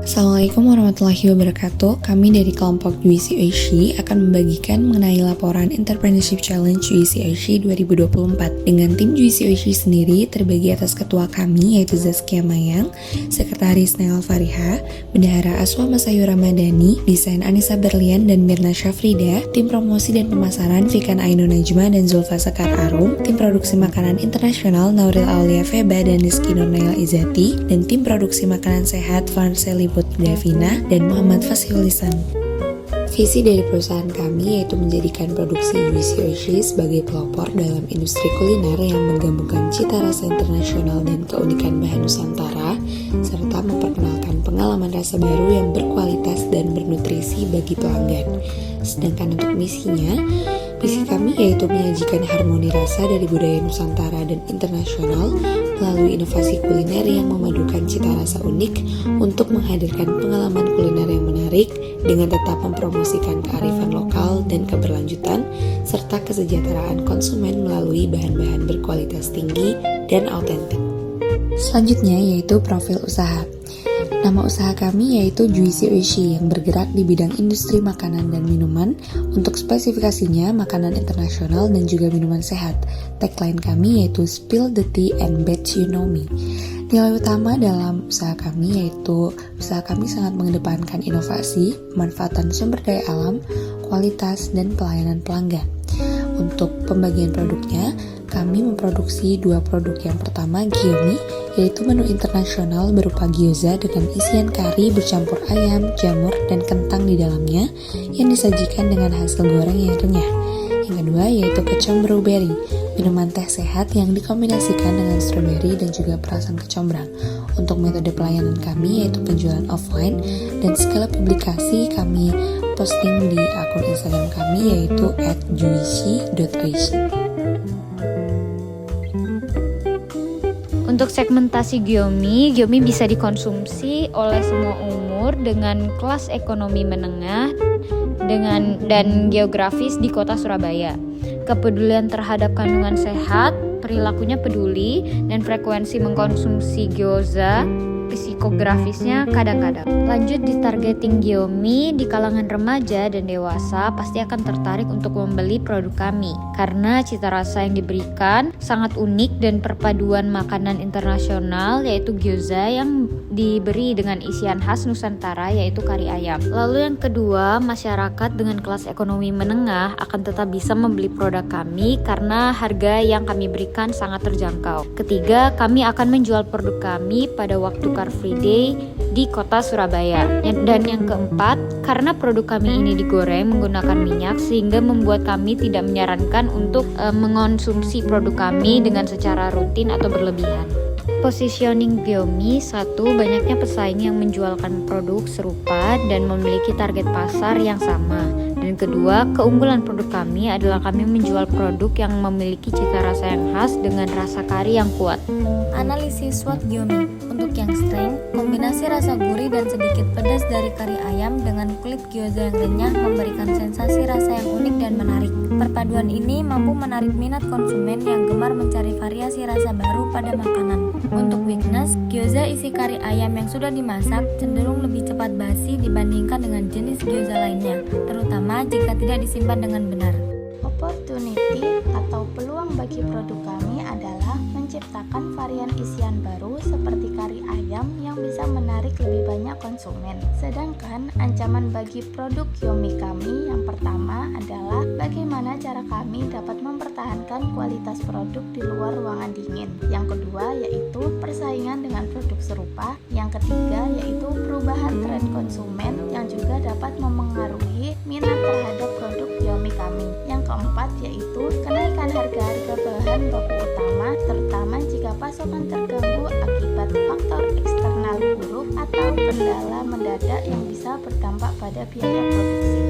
Assalamualaikum warahmatullahi wabarakatuh. Kami dari kelompok UIC Oishi akan membagikan mengenai laporan Entrepreneurship Challenge UIC Oishi 2024. Dengan tim UIC Oishi sendiri terbagi atas ketua kami yaitu Zaskia Mayang, Sekretaris Nail Fariha, Bendahara Aswa Masayu Ramadhani, Desain Anissa Berlian dan Mirna Syafrida, tim promosi dan pemasaran Fikan Ainu Najma dan Zulfa Sekar Arum, tim produksi makanan internasional Nauril Aulia Feba dan Rizky Nurnail Izati, dan tim produksi makanan sehat Vanseli Putri Davina dan Muhammad Fasihul-Lisan. Visi dari perusahaan kami yaitu menjadikan produksi UIC Oishi sebagai pelopor dalam industri kuliner yang menggabungkan cita rasa internasional dan keunikan bahan Nusantara, serta memperkenalkan pengalaman rasa baru yang berkualitas dan bernutrisi bagi pelanggan. Sedangkan untuk misinya, misi kami yaitu menyajikan harmoni rasa dari budaya Nusantara dan internasional melalui inovasi kuliner yang memadukan cita rasa unik untuk menghadirkan pengalaman kuliner yang menarik dengan tetap mempromosikan kearifan lokal dan keberlanjutan serta kesejahteraan konsumen melalui bahan-bahan berkualitas tinggi dan autentik. Selanjutnya yaitu profil usaha. Nama usaha kami yaitu UIC Oishi yang bergerak di bidang industri makanan dan minuman. Untuk spesifikasinya, makanan internasional dan juga minuman sehat. Tagline kami yaitu Spill the Tea and Bet You Know Me. Nilai utama dalam usaha kami yaitu usaha kami sangat mengedepankan inovasi, pemanfaatan sumber daya alam, kualitas, dan pelayanan pelanggan. Untuk pembagian produknya, kami memproduksi dua produk. Yang pertama, Gyomi, yaitu menu internasional berupa gyoza dengan isian kari bercampur ayam, jamur, dan kentang di dalamnya yang disajikan dengan hasil goreng yang renyah. Yang kedua yaitu kecombrang berry, minuman teh sehat yang dikombinasikan dengan stroberi dan juga perasan kecombrang. Untuk metode pelayanan kami yaitu penjualan offline dan segala publikasi kami posting di akun Instagram kami yaitu @juicy.oishi. Untuk segmentasi Gyomi bisa dikonsumsi oleh semua umur dengan kelas ekonomi menengah dan geografis di kota Surabaya. Kepedulian terhadap kandungan sehat, perilakunya peduli, dan frekuensi mengkonsumsi gyoza psikografisnya kadang-kadang. Lanjut di targeting Gyomi di kalangan remaja dan dewasa pasti akan tertarik untuk membeli produk kami karena cita rasa yang diberikan sangat unik dan perpaduan makanan internasional yaitu gyoza yang diberi dengan isian khas Nusantara yaitu kari ayam. Lalu yang kedua, masyarakat dengan kelas ekonomi menengah akan tetap bisa membeli produk kami karena harga yang kami berikan sangat terjangkau. Ketiga, kami akan menjual produk kami pada waktu Car Free Day di kota Surabaya. Dan yang keempat, karena produk kami ini digoreng menggunakan minyak sehingga membuat kami tidak menyarankan untuk mengonsumsi produk kami dengan secara rutin atau berlebihan. Positioning Gyomi, satu, banyaknya pesaing yang menjualkan produk serupa dan memiliki target pasar yang sama. Dan kedua, keunggulan produk kami adalah kami menjual produk yang memiliki cita rasa yang khas dengan rasa kari yang kuat. Analisis SWOT Gyomi. Untuk yang strength, kombinasi rasa gurih dan sedikit pedas dari kari ayam dengan kulit gyoza yang renyah memberikan sensasi rasa yang unik dan menarik. Perpaduan ini mampu menarik minat konsumen yang gemar mencari variasi rasa baru pada makanan. Untuk weakness, gyoza isi kari ayam yang sudah dimasak cenderung lebih cepat basi dibandingkan dengan jenis gyoza lainnya, terutama jika tidak disimpan dengan benar. Opportunity atau peluang bagi produk kami adalah menciptakan varian isian baru seperti kari ayam yang bisa menarik lebih banyak konsumen. Sedangkan ancaman bagi produk Gyomi kami yang pertama adalah bagaimana cara kami dapat mempertahankan kualitas produk di luar ruangan dingin. Yang kedua yaitu persaingan dengan produk serupa. Yang ketiga yaitu perubahan tren konsumen yang juga dapat memengaruhi minat terhadap produk Gyomi kami. Yang keempat yaitu kenaikan harga-harga bahan baku utama, terutama jika pasokan terganggu akibat faktor eksternal buruk atau kendala mendadak yang bisa berdampak pada biaya produksi.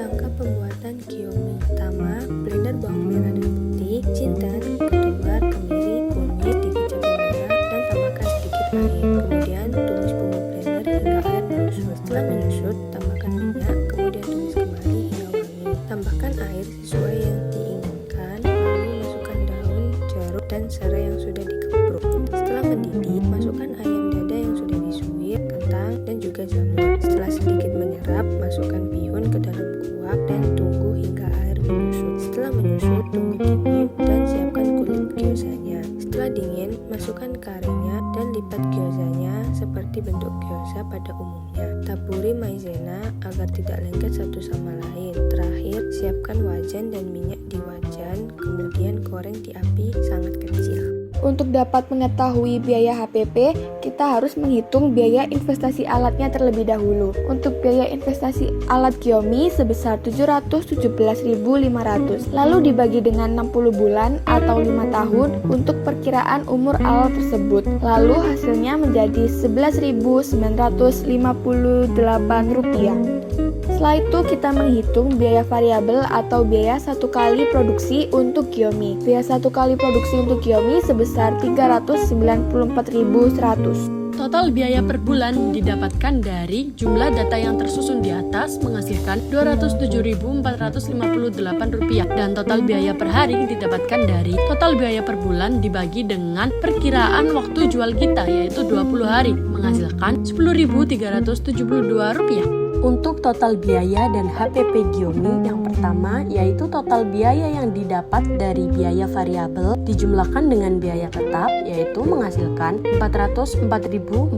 Langkah pembuatan Gyomi: pertama, blender bawang merah dan putih, jinten, ketumbar, kemiri, kunyit, dikit cabai merah, dan tambahkan sedikit air. Kemudian tumis bumbu blender hingga air menyusut. Setelah menyusut, tambahkan minyak, kemudian tumis kembali hingga wangi. Tambahkan air sesuai yang diinginkan, lalu masukkan daun, jeruk, dan serai yang sudah dikepruk. Setelah mendidih, masukkan ayam dada yang sudah disuir, kentang, dan juga jamur. Setelah sedikit menyerap, masukkan bihun ke dalam kuak dan tunggu hingga air menyusut. Setelah menyusut, tunggu dingin dan siapkan kulit gyozanya. Setelah dingin, masukkan karinya dan lipat gyozanya seperti bentuk gyoza pada umumnya. Taburi maizena agar tidak lengket satu sama lain. Terakhir, siapkan wajan dan minyak di wajan, kemudian goreng di api sangat kecil. Untuk dapat mengetahui biaya HPP, kita harus menghitung biaya investasi alatnya terlebih dahulu. Untuk biaya investasi alat Giomi sebesar 717.500, lalu dibagi dengan 60 bulan atau 5 tahun untuk perkiraan umur alat tersebut. Lalu hasilnya menjadi Rp11.958. Setelah itu kita menghitung biaya variabel atau biaya satu kali produksi untuk Giomi. Biaya satu kali produksi untuk Giomi sebesar Rp394.100. Total biaya per bulan didapatkan dari jumlah data yang tersusun di atas menghasilkan Rp207.458 dan total biaya per hari didapatkan dari total biaya per bulan dibagi dengan perkiraan waktu jual kita yaitu 20 hari menghasilkan Rp10.372. Untuk total biaya dan HPP Giomi yang pertama yaitu total biaya yang didapat dari biaya variabel dijumlahkan dengan biaya tetap yaitu menghasilkan Rp404.472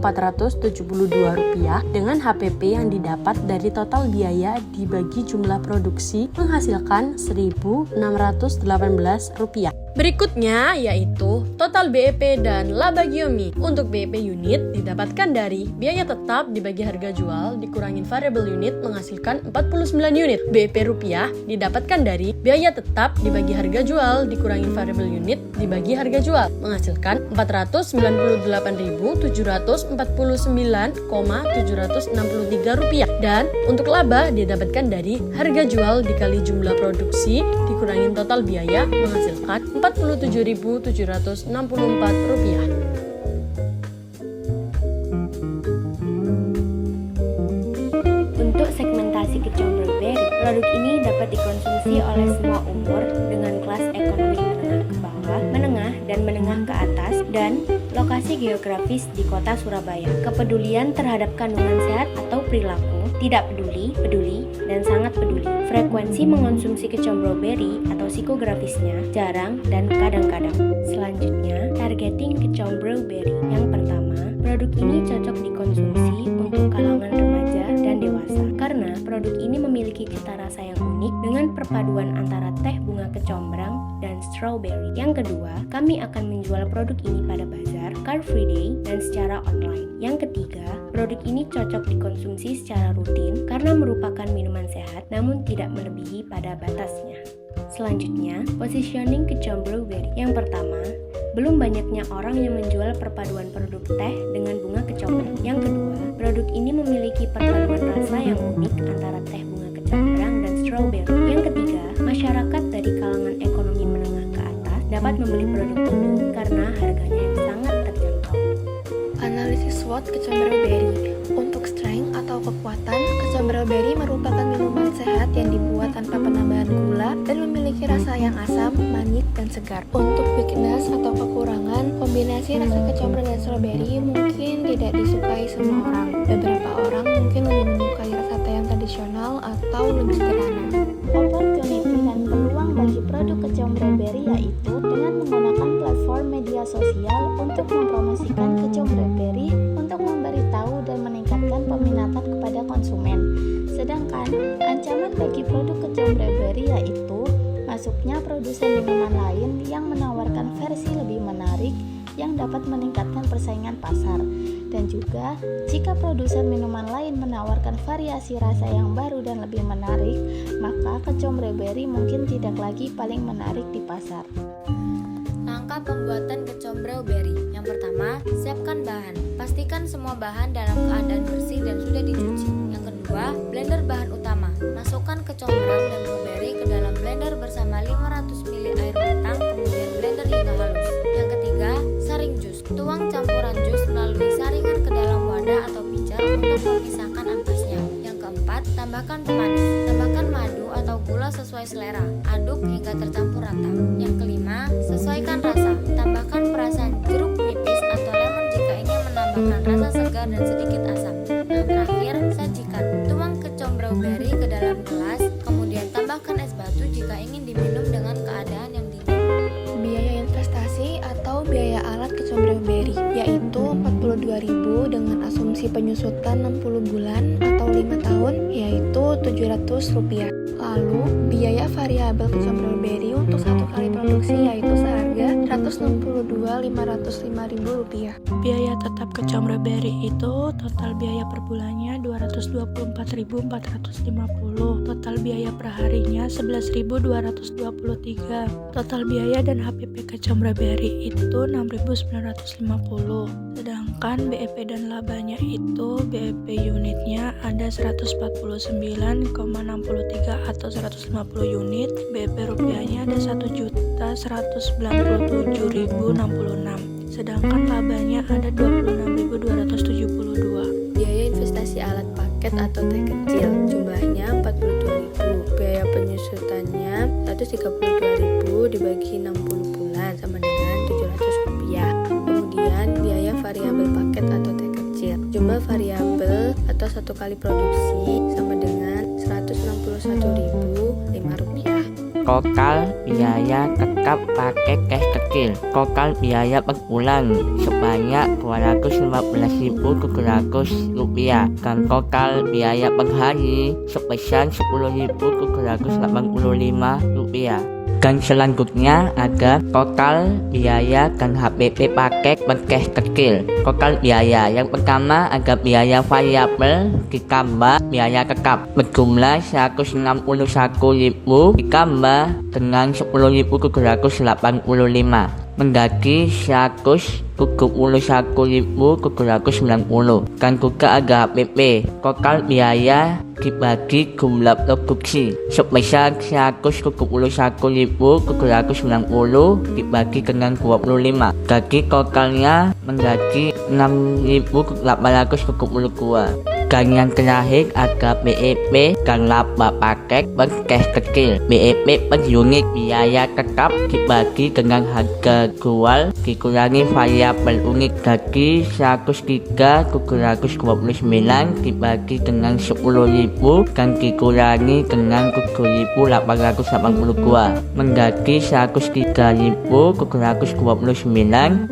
dengan HPP yang didapat dari total biaya dibagi jumlah produksi menghasilkan Rp1.618. Berikutnya yaitu total BEP dan laba Giomi. Untuk BEP unit didapatkan dari biaya tetap dibagi harga jual dikurangin variable unit menghasilkan 49 unit. BEP rupiah didapatkan dari biaya tetap dibagi harga jual dikurangin variable unit dibagi harga jual menghasilkan Rp498.749,763. Dan untuk laba didapatkan dari harga jual dikali jumlah produksi dikurangin total biaya menghasilkan Rp47.764. Untuk segmentasi kecombrang berry, produk ini dapat dikonsumsi oleh semua umur dengan kelas ekonomi menengah ke bawah, menengah dan menengah ke atas, dan lokasi geografis di kota Surabaya. Kepedulian terhadap kandungan sehat atau perilaku, tidak peduli, peduli, dan sangat peduli. Frekuensi mengonsumsi kecombrang berry atau psikografisnya jarang dan kadang-kadang. Selanjutnya, targeting kecombrang berry. Yang pertama, produk ini cocok dikonsumsi untuk kalangan remaja dan dewasa karena produk ini memiliki cita rasa yang unik dengan perpaduan antara teh bunga kecombrang dan strawberry. Yang kedua, kami akan menjual produk ini pada bazar, Car Free Day, dan secara online. Yang ketiga, produk ini cocok dikonsumsi secara rutin karena merupakan minuman sehat namun tidak melebihi pada batasnya. Selanjutnya, positioning kecombrang berry. Yang pertama, belum banyaknya orang yang menjual perpaduan produk teh dengan bunga kecombrang. Yang kedua, produk ini memiliki perpaduan rasa yang unik antara teh bunga kecombrang dan strawberry. Yang ketiga, masyarakat dari kalangan ekonomi menengah ke atas dapat membeli produk ini karena harganya yang sangat terjangkau. Analisis SWOT kecombrang berry. Untuk strength atau kekuatan, kecombrang berry merupakan minuman sehat yang dibuat tanpa penambahan gula dan memiliki rasa yang asam, manis, dan segar. Untuk weakness atau kekurangan, kombinasi rasa kecombrang dan strawberry mungkin tidak disukai semua orang. Beberapa orang mungkin lebih menyukai rasa teh yang tradisional atau lebih sederhana. Opportunity dan peluang bagi produk kecombrang berry yaitu dengan menggunakan platform media sosial untuk mempromosikan kecombrang berry untuk memberitahu dan meningkatkan peminatan kepada konsumen. Sedangkan ancaman bagi produk kecombrang berry yaitu masuknya produsen minuman lain yang menawarkan versi lebih menarik yang dapat meningkatkan persaingan pasar. Dan juga, jika produsen minuman lain menawarkan variasi rasa yang baru dan lebih menarik, maka kecombrang berry mungkin tidak lagi paling menarik di pasar. Langkah pembuatan kecombrang berry. Yang pertama, siapkan bahan. Pastikan semua bahan dalam keadaan bersih dan sudah dicuci. Yang kedua, blender bahan utama. Masukkan kecombrang dan blueberry ke dalam blender bersama 500 ml air matang, kemudian blender hingga halus. Yang ketiga, saring jus. Tuang campuran jus melalui saringan ke dalam wadah atau pitcher untuk memisahkan ampasnya. Yang keempat, tambahkan pemanis. Tambahkan madu atau gula sesuai selera. Aduk hingga tercampur rata. Yang kelima, sesuaikan rasa. Tambahkan perasan jeruk nipis atau lemon jika ingin menambahkan rasa segar dan sedikit asam. Yang terakhir, strawberry ke dalam gelas, kemudian tambahkan es batu jika ingin diminum dengan keadaan yang dingin. Biaya investasi atau biaya alat kecombrang berry yaitu 42.000 dengan asumsi penyusutan 60 bulan atau 5 tahun yaitu Rp700. Lalu biaya variabel kecombrang berry untuk satu kali produksi yaitu seharga Rp162.505.000. Biaya tetap kecombrang berry itu total biaya per bulannya Rp224.450, total biaya per harinya Rp11.223, total biaya dan HPP kecombrang berry itu Rp6.950. Sedangkan BEP dan labanya itu BEP unitnya ada 149,63 atau 150 unit, BEP rupiahnya ada 1.197.066, sedangkan labanya ada 26.272. Biaya investasi alat paket atau teh kecil jumlahnya 42.000. Biaya penyusutannya 132.000 dibagi 60 bulan sama dengan Rp700. Kemudian biaya variabel paket atau teh kecil. Jumlah variabel atau satu kali produksi sama dengan Rp161.005. Total biaya tetap pakai cash kecil. Total biaya per bulan sebanyak Rp215.700 dan total biaya per hari sebesar Rp10.785. Dan selanjutnya ada total biaya dan HPP paket per cash kecil. Total biaya yang pertama ada biaya variabel ditambah biaya tetap berjumlah Rp161.000 ditambah dengan Rp10.785 menjadi Rp171.790 dan juga ada HPP. Total biaya dibagi jumlah produksi sebesar Rp171.790 dibagi dengan 25, jadi totalnya menjadi Rp6.872. Dan yang terakhir ada BEP dan laba paket per cash kecil. BEP per unit biaya tetap dibagi dengan harga jual dikurangi variabel unit, jadi 103.729 dibagi dengan 10.000 dan dikurangi dengan 7.882 menjadi 103.729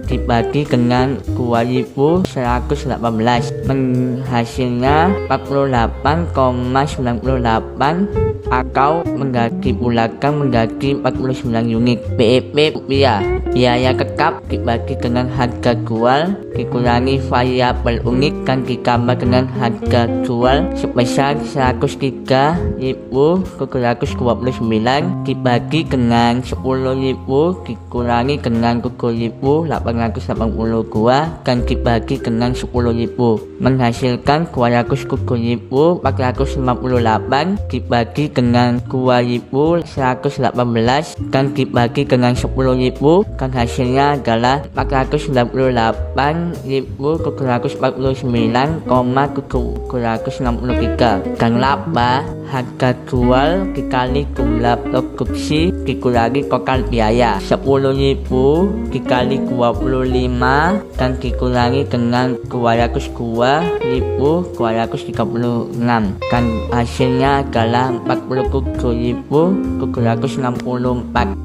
dibagi dengan 2.118 menghasilkan 48,98 atau menjadi bulakan menjadi 49 unit. BEP rupiah biaya tetap dibagi dengan harga jual dikurangi variabel unit dan ditambah dengan harga jual sebesar 103.729 dibagi dengan 10.000 dikurangi dengan 7.882 dan dibagi dengan 10.000 menghasilkan 207.458 dibagi dengan 2.118 dan dibagi dengan 10.000 dan hasilnya adalah 499,763 dan laba harga jual dikali jumlah produksi dikurangi total biaya 10.000 dikali 25 dan dikurangi dengan 202.236 dan hasilnya adalah 47.764.